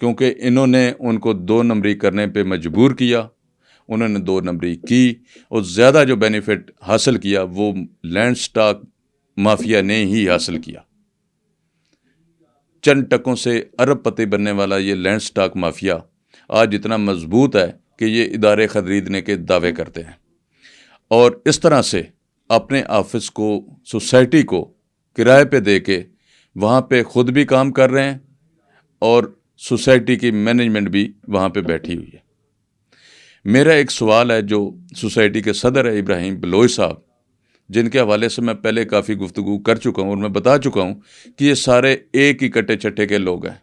کیونکہ انہوں نے ان کو 2 نمبری کرنے پہ مجبور کیا. انہوں نے 2 نمبری کی اور زیادہ جو بینیفٹ حاصل کیا وہ لینڈ سٹاک مافیا نے ہی حاصل کیا. چند ٹکوں سے ارب پتی بننے والا یہ لینڈ سٹاک مافیا آج اتنا مضبوط ہے کہ یہ ادارے خریدنے کے دعوے کرتے ہیں، اور اس طرح سے اپنے آفس کو، سوسائٹی کو کرائے پہ دے کے وہاں پہ خود بھی کام کر رہے ہیں اور سوسائٹی کی مینجمنٹ بھی وہاں پہ بیٹھی ہوئی ہے. میرا ایک سوال ہے جو سوسائٹی کے صدر ہے ابراہیم بلوچ صاحب، جن کے حوالے سے میں پہلے کافی گفتگو کر چکا ہوں اور میں بتا چکا ہوں کہ یہ سارے ایک ہی کٹے چٹے کے لوگ ہیں.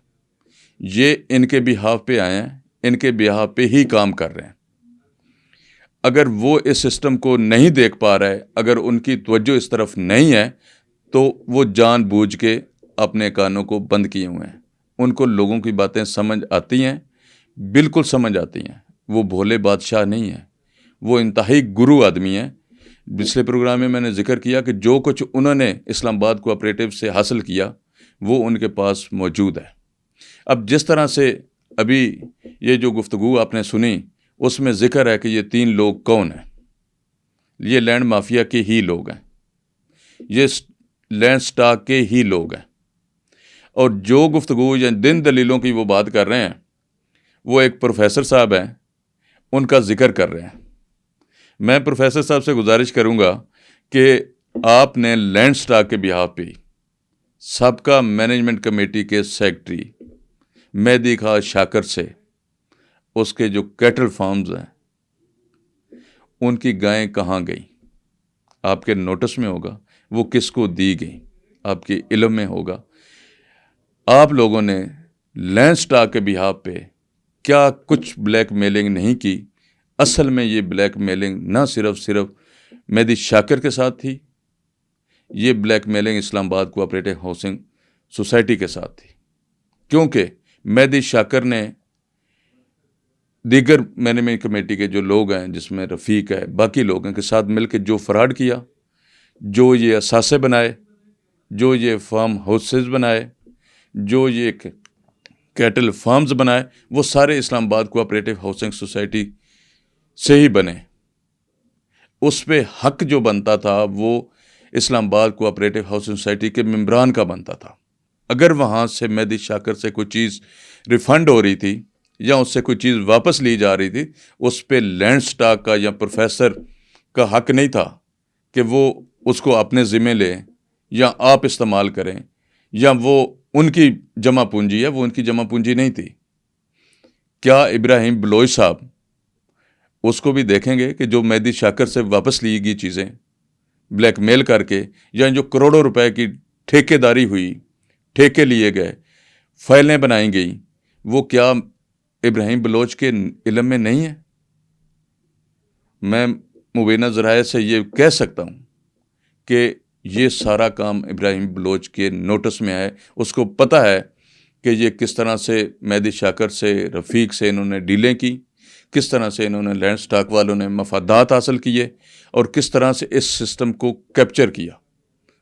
یہ ان کے بیہاف پہ آئے ہیں، ان کے بیہاف پہ ہی کام کر رہے ہیں. اگر وہ اس سسٹم کو نہیں دیکھ پا رہے، اگر ان کی توجہ اس طرف نہیں ہے، تو وہ جان بوجھ کے اپنے کانوں کو بند کیے ہوئے ہیں. ان کو لوگوں کی باتیں سمجھ آتی ہیں، بالکل سمجھ آتی ہیں. وہ بھولے بادشاہ نہیں ہیں، وہ انتہائی گرو آدمی ہیں. پچھلے پروگرام میں نے ذکر کیا کہ جو کچھ انہوں نے اسلام آباد کوآپریٹو سے حاصل کیا وہ ان کے پاس موجود ہے. اب جس طرح سے ابھی یہ جو گفتگو آپ نے سنی اس میں ذکر ہے کہ یہ 3 لوگ کون ہیں. یہ لینڈ مافیا کے ہی لوگ ہیں، یہ لینڈ سٹاک کے ہی لوگ ہیں. اور جو گفتگو یا جن دلیلوں کی وہ بات کر رہے ہیں وہ ایک پروفیسر صاحب ہیں، ان کا ذکر کر رہے ہیں. میں پروفیسر صاحب سے گزارش کروں گا کہ آپ نے لینڈ سٹاک کے بیہاف پہ سابقہ مینجمنٹ کمیٹی کے سیکرٹری مہدی خان شاکر سے اس کے جو کیٹل فارمز ہیں ان کی گائیں کہاں گئیں، آپ کے نوٹس میں ہوگا. وہ کس کو دی گئیں آپ کے علم میں ہوگا. آپ لوگوں نے لینڈ سٹاک کے بیہاف پہ کیا کچھ بلیک میلنگ نہیں کی. اصل میں یہ بلیک میلنگ نہ صرف مہدی شاکر کے ساتھ تھی، یہ بلیک میلنگ اسلام آباد کوآپریٹو ہاؤسنگ سوسائٹی کے ساتھ تھی. کیونکہ مہدی شاکر نے دیگر مینجمنٹ کمیٹی کے جو لوگ ہیں جس میں رفیق ہے، باقی لوگوں کے ساتھ مل کے جو فراڈ کیا، جو یہ اثاثے بنائے، جو یہ فارم ہاؤسز بنائے، جو یہ کیٹل فارمز بنائے، وہ سارے اسلام آباد کوآپریٹو ہاؤسنگ سوسائٹی سے ہی بنے. اس پہ حق جو بنتا تھا وہ اسلام آباد کوآپریٹو ہاؤسنگ سوسائٹی کے ممبران کا بنتا تھا. اگر وہاں سے مہدی شاکر سے کوئی چیز ریفنڈ ہو رہی تھی یا اس سے کوئی چیز واپس لی جا رہی تھی، اس پہ لینڈ سٹاک کا یا پروفیسر کا حق نہیں تھا کہ وہ اس کو اپنے ذمہ لیں یا آپ استعمال کریں، یا وہ ان کی جمع پونجی ہے، وہ ان کی جمع پونجی نہیں تھی. کیا ابراہیم بلوچ صاحب اس کو بھی دیکھیں گے کہ جو مہدی شاکر سے واپس لی گئی چیزیں بلیک میل کر کے، یا جو کروڑوں روپے کی ٹھیکے داری ہوئی، ٹھیکے لیے گئے، فائلیں بنائی گئیں، وہ کیا ابراہیم بلوچ کے علم میں نہیں ہے؟ میں مبینہ ذرائع سے یہ کہہ سکتا ہوں کہ یہ سارا کام ابراہیم بلوچ کے نوٹس میں ہے. اس کو پتہ ہے کہ یہ کس طرح سے مہدی شاکر سے، رفیق سے انہوں نے ڈیلیں کی، کس طرح سے انہوں نے لینڈ سٹاک والوں نے مفادات حاصل کیے اور کس طرح سے اس سسٹم کو کیپچر کیا.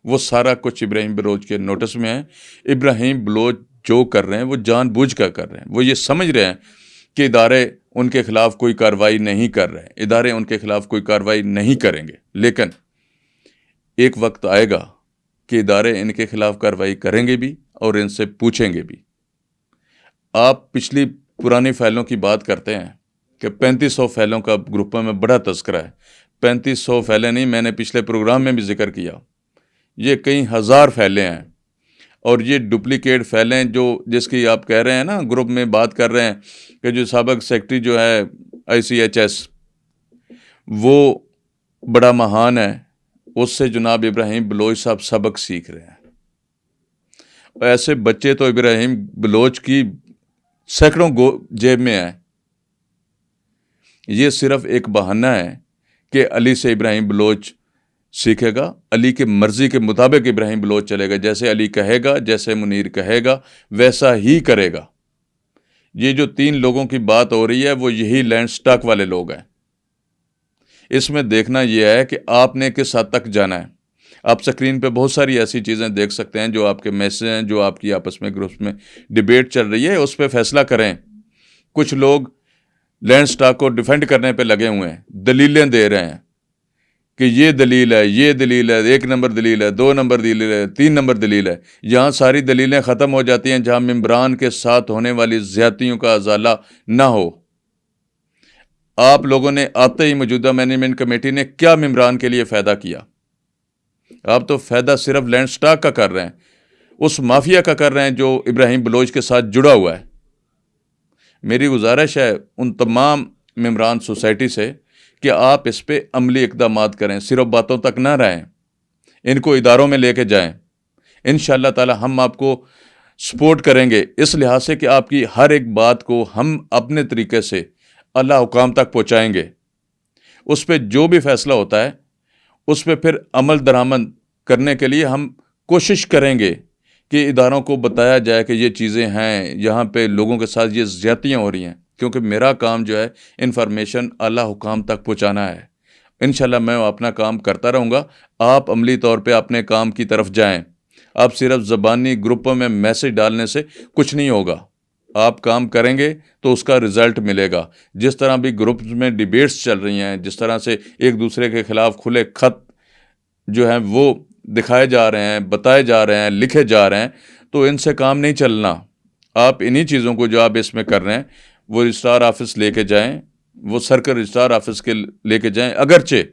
وہ سارا کچھ ابراہیم بلوچ کے نوٹس میں ہے. ابراہیم بلوچ جو کر رہے ہیں وہ جان بوجھ کر کر رہے ہیں. وہ یہ سمجھ رہے ہیں کہ ادارے ان کے خلاف کوئی کارروائی نہیں کر رہے ہیں، ادارے ان کے خلاف کوئی کارروائی نہیں کریں گے. لیکن ایک وقت آئے گا کہ ادارے ان کے خلاف کارروائی کریں گے بھی اور ان سے پوچھیں گے بھی. آپ پچھلی پرانی فائلوں کی بات کرتے ہیں کہ 3500 فائلوں کا گروپوں میں بڑا تذکرہ ہے. 3500 فائلیں نہیں، میں نے پچھلے پروگرام میں بھی ذکر کیا، یہ کئی ہزار فائلیں ہیں. اور یہ ڈپلیکیٹ فائلیں جو جس کی آپ کہہ رہے ہیں نا، گروپ میں بات کر رہے ہیں کہ جو سابق سیکرٹری جو ہے ICHS وہ بڑا مہان ہے، اس سے جناب ابراہیم بلوچ صاحب سبق سیکھ رہے ہیں. ایسے بچے تو ابراہیم بلوچ کی سینکڑوں جیب میں ہیں. یہ صرف ایک بہانہ ہے کہ علی سے ابراہیم بلوچ سیکھے گا، علی کی مرضی کے مطابق ابراہیم بلوچ چلے گا. جیسے علی کہے گا، جیسے منیر کہے گا ویسا ہی کرے گا. یہ جو 3 لوگوں کی بات ہو رہی ہے وہ یہی لینڈ سٹاک والے لوگ ہیں. اس میں دیکھنا یہ ہے کہ آپ نے کس حد تک جانا ہے. آپ سکرین پہ بہت ساری ایسی چیزیں دیکھ سکتے ہیں جو آپ کے میسج ہیں، جو آپ کی آپس میں گروپس میں ڈیبیٹ چل رہی ہے، اس پہ فیصلہ کریں۔ کچھ لوگ لینڈ سٹاک کو ڈیفینڈ کرنے پہ لگے ہوئے ہیں، دلیلیں دے رہے ہیں کہ یہ دلیل ہے، یہ دلیل ہے، 1 نمبر دلیل ہے، 2 نمبر دلیل ہے، 3 نمبر دلیل ہے۔ یہاں ساری دلیلیں ختم ہو جاتی ہیں جہاں ممبران کے ساتھ ہونے والی زیادتیوں کا ازالہ نہ ہو۔ آپ لوگوں نے آتے ہی موجودہ مینجمنٹ کمیٹی نے کیا ممبران کے لیے فائدہ کیا؟ آپ تو فائدہ صرف لینڈ سٹاک کا کر رہے ہیں، اس مافیا کا کر رہے ہیں جو ابراہیم بلوچ کے ساتھ جڑا ہوا ہے۔ میری گزارش ہے ان تمام ممبران سوسائٹی سے کہ آپ اس پہ عملی اقدامات کریں، صرف باتوں تک نہ رہیں، ان کو اداروں میں لے کے جائیں۔ انشاءاللہ تعالی ہم آپ کو سپورٹ کریں گے، اس لحاظ سے کہ آپ کی ہر ایک بات کو ہم اپنے طریقے سے اللہ حکام تک پہنچائیں گے۔ اس پہ جو بھی فیصلہ ہوتا ہے اس پہ پھر عمل درآمد کرنے کے لیے ہم کوشش کریں گے کہ اداروں کو بتایا جائے کہ یہ چیزیں ہیں، یہاں پہ لوگوں کے ساتھ یہ زیادتیاں ہو رہی ہیں، کیونکہ میرا کام جو ہے انفارمیشن اعلی حکام تک پہنچانا ہے۔ انشاءاللہ میں اپنا کام کرتا رہوں گا، آپ عملی طور پہ اپنے کام کی طرف جائیں۔ آپ صرف زبانی گروپوں میں میسج ڈالنے سے کچھ نہیں ہوگا، آپ کام کریں گے تو اس کا رزلٹ ملے گا۔ جس طرح بھی گروپس میں ڈیبیٹس چل رہی ہیں، جس طرح سے ایک دوسرے کے خلاف کھلے خط جو ہیں وہ دکھائے جا رہے ہیں، بتائے جا رہے ہیں، لکھے جا رہے ہیں، تو ان سے کام نہیں چلنا۔ آپ انہی چیزوں کو جو آپ اس میں کر رہے ہیں وہ رجسٹرار آفس لے کے جائیں، وہ سرکل رجسٹرار آفس کے لے کے جائیں۔ اگرچہ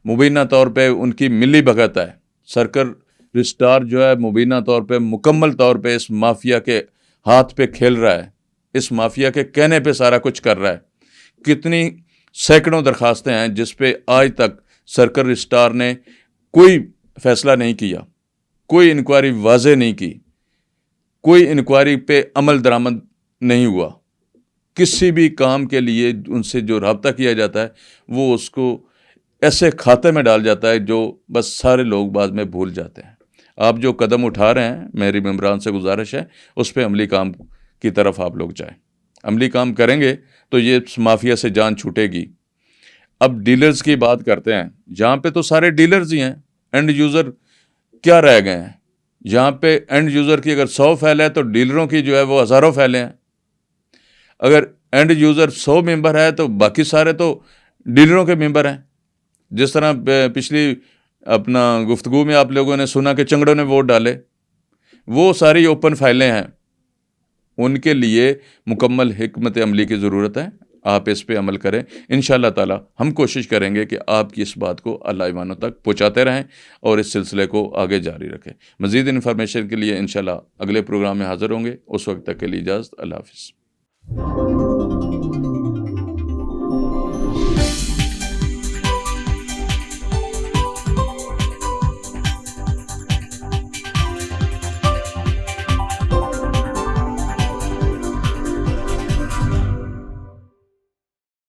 مبینہ طور پہ ان کی ملی بھگت ہے، سرکل رجسٹرار جو ہے مبینہ طور پہ مکمل طور پہ اس مافیا کے ہاتھ پہ کھیل رہا ہے، اس مافیا کے کہنے پہ سارا کچھ کر رہا ہے۔ کتنی سینکڑوں درخواستیں ہیں جس پہ آج تک سرکل رجسٹرار نے کوئی فیصلہ نہیں کیا، کوئی انکوائری واضح نہیں کی، کوئی انکوائری پہ عمل درآمد نہیں ہوا۔ کسی بھی کام کے لیے ان سے جو رابطہ کیا جاتا ہے وہ اس کو ایسے کھاتے میں ڈال جاتا ہے جو بس سارے لوگ بعد میں بھول جاتے ہیں۔ آپ جو قدم اٹھا رہے ہیں، میری ممبران سے گزارش ہے اس پہ عملی کام کی طرف آپ لوگ جائیں۔ عملی کام کریں گے تو یہ مافیا سے جان چھوٹے گی۔ اب ڈیلرز کی بات کرتے ہیں، جہاں پہ تو سارے ڈیلرز ہی ہیں، اینڈ یوزر کیا رہ گئے ہیں؟ جہاں پہ اینڈ یوزر کی اگر 100 فائل ہے تو ڈیلروں کی جو ہے وہ ہزاروں فائلیں ہیں۔ اگر اینڈ یوزر 100 ممبر ہے تو باقی سارے تو ڈیلروں کے ممبر ہیں۔ جس طرح پچھلی اپنا گفتگو میں آپ لوگوں نے سنا کہ چنگڑوں نے ووٹ ڈالے، وہ ساری اوپن فائلیں ہیں، ان کے لیے مکمل حکمت عملی کی ضرورت ہے۔ آپ اس پہ عمل کریں، انشاءاللہ تعالی ہم کوشش کریں گے کہ آپ کی اس بات کو اللہ ایوانوں تک پہنچاتے رہیں اور اس سلسلے کو آگے جاری رکھیں۔ مزید انفارمیشن کے لیے انشاءاللہ اگلے پروگرام میں حاضر ہوں گے، اس وقت تک کے لیے اجازت، اللہ حافظ۔